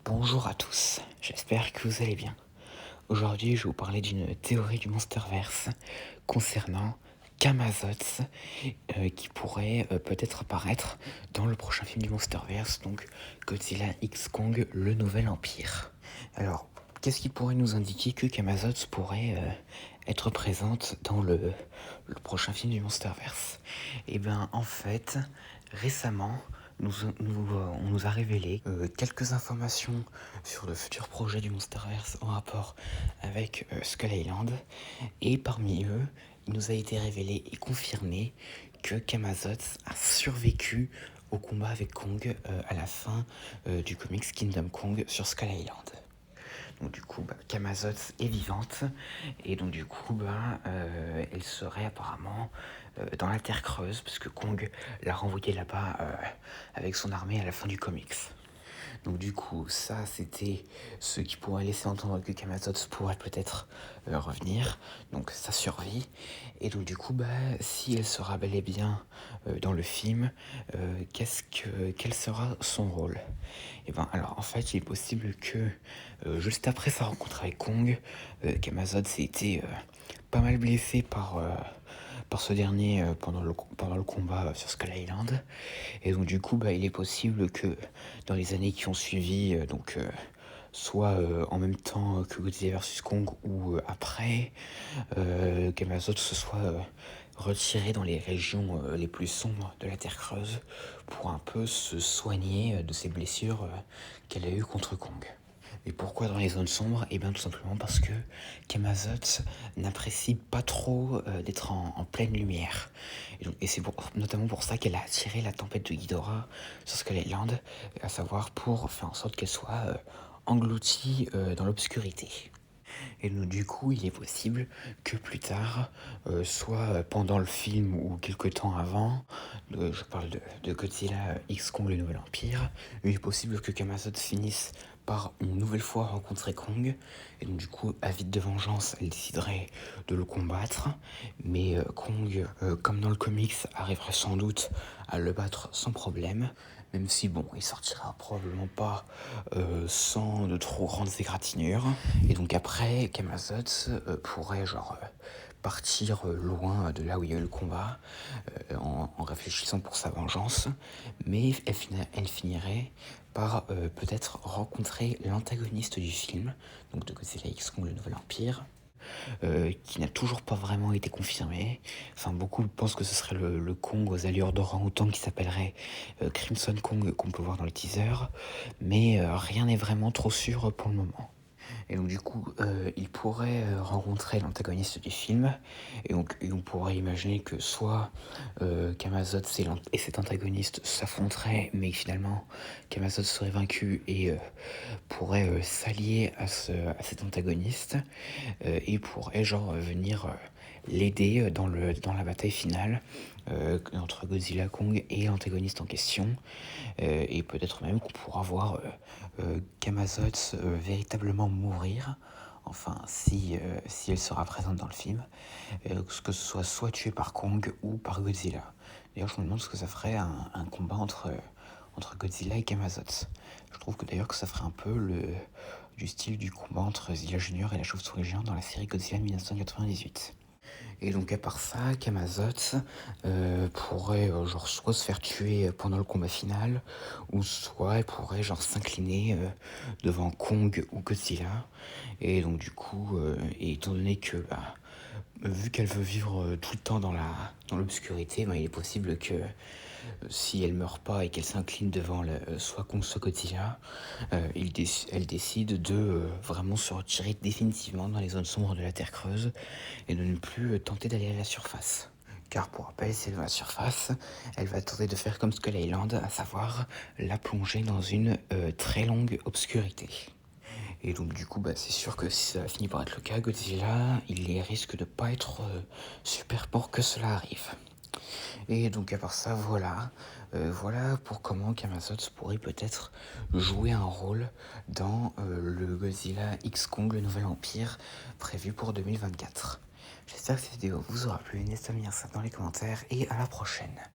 Bonjour à tous, j'espère que vous allez bien. Aujourd'hui, je vais vous parler d'une théorie du Monsterverse concernant Camazotz qui pourrait peut-être apparaître dans le prochain film du Monsterverse, donc Godzilla X Kong, le Nouvel Empire. Alors, qu'est-ce qui pourrait nous indiquer que Camazotz pourrait être présente dans le prochain film du Monsterverse? Eh bien, en fait, récemment, on nous a révélé quelques informations sur le futur projet du Monsterverse en rapport avec Skull Island. Et parmi eux, il nous a été révélé et confirmé que Camazotz a survécu au combat avec Kong à la fin du comics Kingdom Kong sur Skull Island. Donc du coup, Camazotz est vivante et donc du coup, elle serait apparemment dans la Terre creuse parce que Kong l'a renvoyée là-bas avec son armée à la fin du comics. Donc du coup, ça c'était ce qui pourrait laisser entendre que Camazotz pourrait peut-être revenir, donc sa survie. Et donc du coup, si elle sera bel et bien dans le film, quel sera son rôle? Et ben alors en fait, il est possible que juste après sa rencontre avec Kong, Camazotz ait été pas mal blessé par ce dernier pendant le combat sur Skull Island. Et donc du coup, il est possible que dans les années qui ont suivi, soit en même temps que Godzilla vs Kong ou après, Camazotz se soit retiré dans les régions les plus sombres de la Terre creuse pour un peu se soigner de ses blessures qu'elle a eues contre Kong. Et pourquoi dans les zones sombres? Eh bien tout simplement parce que Camazotz n'apprécie pas trop d'être en pleine lumière. Et c'est notamment pour ça qu'elle a attiré la tempête de Ghidorah sur Skull Island, à savoir pour faire en sorte qu'elle soit engloutie dans l'obscurité. Et donc, du coup, il est possible que plus tard, soit pendant le film ou quelque temps avant, je parle de Godzilla X Kong le Nouvel Empire, il est possible que Camazotz finisse par une nouvelle fois rencontrer Kong, et donc du coup, avide de vengeance, elle déciderait de le combattre, mais Kong, comme dans le comics, arriverait sans doute à le battre sans problème, même si bon, il sortira probablement pas sans de trop grandes égratignures. Et donc après, Camazotz pourrait partir loin de là où il y a eu le combat en réfléchissant pour sa vengeance, mais elle finirait par peut-être rencontrer l'antagoniste du film, donc de Godzilla X Kong le Nouvel Empire, qui n'a toujours pas vraiment été confirmé. Enfin, beaucoup pensent que ce serait le Kong aux allures d'orang-outan qui s'appellerait Crimson Kong qu'on peut voir dans le teaser, mais rien n'est vraiment trop sûr pour le moment. Et donc du coup, il pourrait rencontrer l'antagoniste du film, et donc on pourrait imaginer que soit Camazotz et cet antagoniste s'affronteraient, mais finalement Camazotz serait vaincu et pourrait s'allier à cet antagoniste, et pourrait venir l'aider dans la bataille finale entre Godzilla Kong et l'antagoniste en question, et peut-être même qu'on pourra voir Camazotz véritablement mourir, enfin si elle sera présente dans le film, que ce soit tué par Kong ou par Godzilla. D'ailleurs je me demande ce que ça ferait un combat entre Godzilla et Camazotz. Je trouve que d'ailleurs que ça ferait un peu du style du combat entre Zilla Junior et la chauve-souris géante dans la série Godzilla 1998. Et donc à part ça, Camazotz pourrait soit se faire tuer pendant le combat final, ou soit elle pourrait s'incliner devant Kong ou Godzilla. Et donc du coup, et étant donné que vu qu'elle veut vivre tout le temps dans l'obscurité, il est possible que si elle meurt pas et qu'elle s'incline devant soit Kong soit Godzilla, elle décide de vraiment se retirer définitivement dans les zones sombres de la Terre creuse et de ne plus tenter d'aller à la surface. Car pour rappel, si elle va à la surface, elle va tenter de faire comme Skull Island, à savoir la plonger dans une très longue obscurité. Et donc du coup, c'est sûr que si ça finit par être le cas, Godzilla, il risque de pas être super pour que cela arrive. Et donc à part ça, voilà pour comment Camazotz pourrait peut-être jouer un rôle dans le Godzilla X Kong, le Nouvel Empire, prévu pour 2024. J'espère que cette vidéo vous aura plu, n'hésitez pas à me dire ça dans les commentaires et à la prochaine.